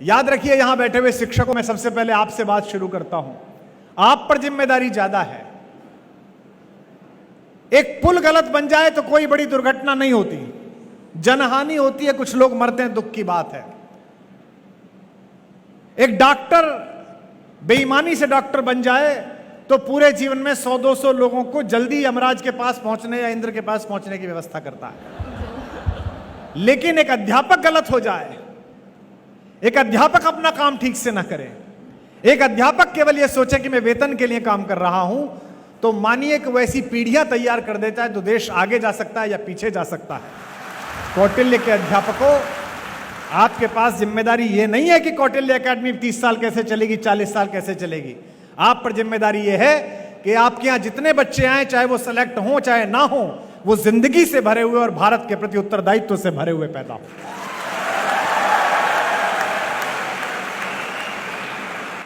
याद रखिए, यहां बैठे हुए शिक्षकों में सबसे पहले आपसे बात शुरू करता हूं। आप पर जिम्मेदारी ज्यादा है। एक पुल गलत बन जाए तो कोई बड़ी दुर्घटना नहीं होती, जनहानि होती है, कुछ लोग मरते हैं, दुख की बात है। एक डॉक्टर बेईमानी से डॉक्टर बन जाए तो पूरे जीवन में 100-200 लोगों को जल्दी यमराज के पास पहुंचने या इंद्र के पास पहुंचने की व्यवस्था करता है। लेकिन एक अध्यापक गलत हो जाए, एक अध्यापक अपना काम ठीक से ना करे, एक अध्यापक केवल यह सोचे कि मैं वेतन के लिए काम कर रहा हूं, तो मानिए कि वैसी पीढ़ियां तैयार कर देता है तो देश आगे जा सकता है या पीछे जा सकता है। कौटिल्य के अध्यापकों, आपके पास जिम्मेदारी यह नहीं है कि कौटिल्य एकेडमी 30 साल कैसे चलेगी, 40 साल कैसे चलेगी। आप पर जिम्मेदारी यह है कि आपके यहां जितने बच्चे आए, चाहे वो सेलेक्ट हों चाहे ना हो, वो जिंदगी से भरे हुए और भारत के प्रति उत्तरदायित्व से भरे हुए पैदा हो।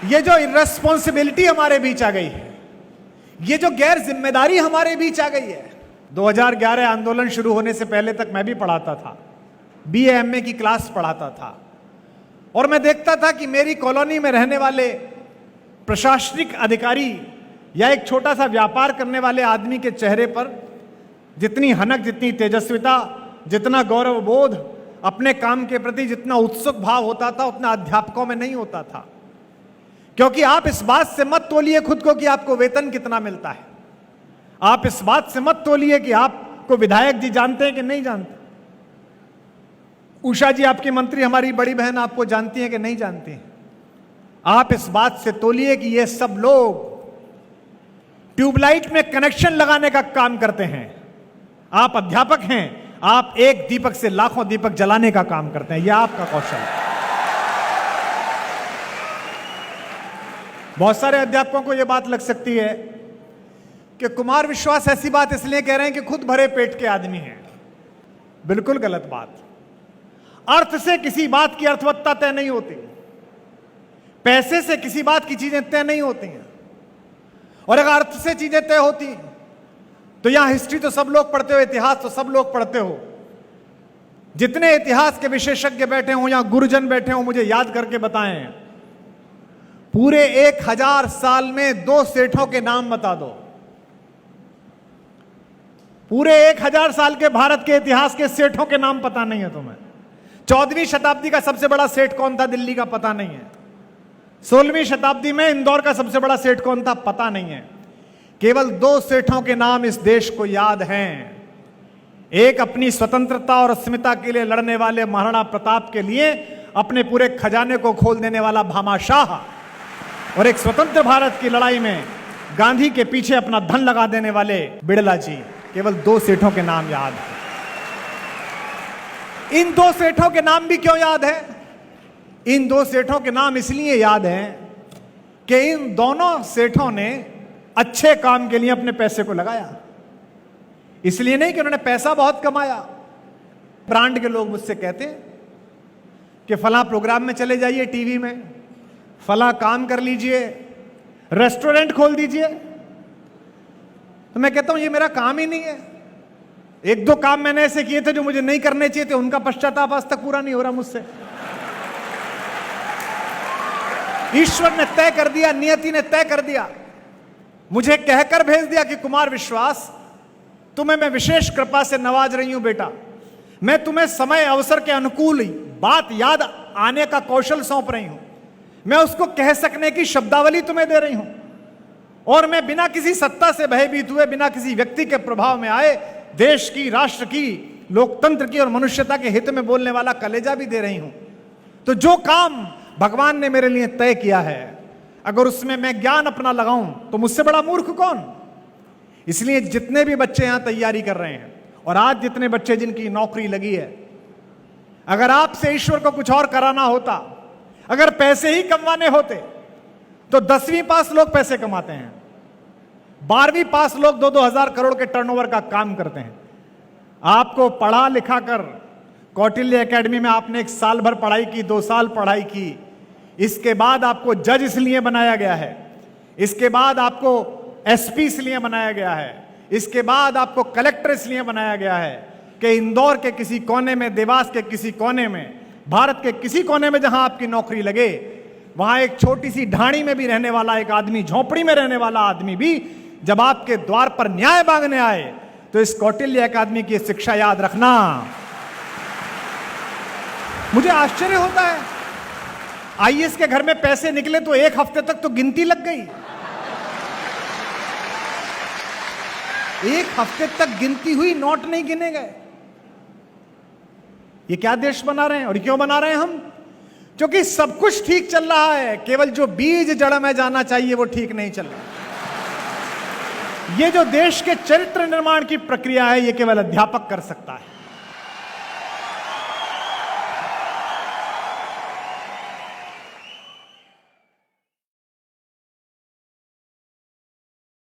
ये जो इर्रेस्पॉन्सिबिलिटी हमारे बीच आ गई है, ये जो गैर जिम्मेदारी हमारे बीच आ गई है। 2011 आंदोलन शुरू होने से पहले तक मैं भी पढ़ाता था, BA MA की क्लास पढ़ाता था, और मैं देखता था कि मेरी कॉलोनी में रहने वाले प्रशासनिक अधिकारी या एक छोटा सा व्यापार करने वाले आदमी के चेहरे पर जितनी हनक, जितनी तेजस्विता, जितना गौरव बोध, अपने काम के प्रति जितना उत्सुक भाव होता था, उतना अध्यापकों में नहीं होता था। क्योंकि आप इस बात से मत तोलिए खुद को कि आपको वेतन कितना मिलता है। आप इस बात से मत तोलिए कि आपको विधायक जी जानते हैं कि नहीं जानते, उषा जी आपकी मंत्री, हमारी बड़ी बहन आपको जानती हैं कि नहीं जानती हैं। आप इस बात से तोलिए कि ये सब लोग ट्यूबलाइट में कनेक्शन लगाने का काम करते हैं। आप अध्यापक हैं, आप एक दीपक से लाखों दीपक जलाने का काम करते हैं। यह आपका कौशल है। बहुत सारे अध्यापकों को यह बात लग सकती है कि कुमार विश्वास ऐसी बात इसलिए कह रहे हैं कि खुद भरे पेट के आदमी हैं। बिल्कुल गलत बात। अर्थ से किसी बात की अर्थवत्ता तय नहीं होती, पैसे से किसी बात की चीजें तय नहीं होती हैं। और अगर अर्थ से चीजें तय होती तो यहां हिस्ट्री तो सब लोग पढ़ते हो, इतिहास तो सब लोग पढ़ते हो। जितने इतिहास के विशेषज्ञ बैठे हो, यहां गुरुजन बैठे हो, मुझे याद करके बताएं, पूरे 1000 साल में 2 सेठों के नाम बता दो। पूरे 1000 साल के भारत के इतिहास के सेठों के नाम पता नहीं है तुम्हें। 14वीं शताब्दी का सबसे बड़ा सेठ कौन था, दिल्ली का, पता नहीं है। 16वीं शताब्दी में इंदौर का सबसे बड़ा सेठ कौन था, पता नहीं है। केवल 2 सेठों के नाम इस देश को याद हैं। एक अपनी स्वतंत्रता और अस्मिता के लिए लड़ने वाले महाराणा प्रताप के लिए अपने पूरे खजाने को खोल देने वाला भामाशाह, और एक स्वतंत्र भारत की लड़ाई में गांधी के पीछे अपना धन लगा देने वाले बिड़ला जी। केवल 2 सेठों के नाम याद हैं। इन 2 सेठों के नाम भी क्यों याद है? इन 2 सेठों के नाम इसलिए याद हैं कि इन दोनों सेठों ने अच्छे काम के लिए अपने पैसे को लगाया। इसलिए नहीं कि उन्होंने पैसा बहुत कमाया। ब्रांड के लोग मुझसे कहते हैं कि फलां प्रोग्राम में चले जाइए, टीवी में फलां काम कर लीजिए, रेस्टोरेंट खोल दीजिए। तो मैं कहता हूं ये मेरा काम ही नहीं है। 1-2 काम मैंने ऐसे किए थे जो मुझे नहीं करने चाहिए थे, उनका पश्चाताप आज तक पूरा नहीं हो रहा मुझसे। ईश्वर ने तय कर दिया, नियति ने तय कर दिया, मुझे कहकर भेज दिया कि कुमार विश्वास, तुम्हें मैं विशेष कृपा से नवाज रही हूं बेटा। मैं तुम्हें समय अवसर के अनुकूल बात याद आने का कौशल सौंप रही हूं। मैं उसको कह सकने की शब्दावली तुम्हें दे रही हूं, और मैं बिना किसी सत्ता से भयभीत हुए, बिना किसी व्यक्ति के प्रभाव में आए, देश की, राष्ट्र की, लोकतंत्र की और मनुष्यता के हित में बोलने वाला कलेजा भी दे रही हूं। तो जो काम भगवान ने मेरे लिए तय किया है, अगर उसमें मैं ज्ञान अपना लगाऊं तो मुझसे बड़ा मूर्ख कौन। इसलिए जितने भी बच्चे यहां तैयारी कर रहे हैं, और आज जितने बच्चे जिनकी नौकरी लगी है, अगर आपसे ईश्वर को कुछ और कराना होता, अगर पैसे ही कमाने होते, तो 10वीं पास लोग पैसे कमाते हैं, 12वीं पास लोग 2-2 हजार करोड़ के टर्नओवर का काम करते हैं। आपको पढ़ा लिखा कर कौटिल्य एकेडमी में आपने 1 साल भर पढ़ाई की, 2 साल पढ़ाई की, इसके बाद आपको जज इसलिए बनाया गया है, इसके बाद आपको SP इसलिए बनाया गया है, इसके बाद आपको कलेक्टर इसलिए बनाया गया है कि इंदौर के किसी कोने में, देवास के किसी कोने में भारत के किसी कोने में जहां आपकी नौकरी लगे, वहां एक छोटी सी ढाणी में भी रहने वाला एक आदमी, झोपड़ी में रहने वाला आदमी भी जब आपके द्वार पर न्याय मांगने आए तो इस कौटिल्य अकादमी की शिक्षा याद रखना। मुझे आश्चर्य होता है, आईएएस के घर में पैसे निकले तो एक हफ्ते तक तो गिनती लग गई। एक हफ्ते तक गिनती हुई, नोट नहीं गिने गए। ये क्या देश बना रहे हैं? और क्यों बना रहे हैं हम? क्योंकि सब कुछ ठीक चल रहा है, केवल जो बीज जड़ में जाना चाहिए वो ठीक नहीं चल रहा। ये जो देश के चरित्र निर्माण की प्रक्रिया है, ये केवल अध्यापक कर सकता है।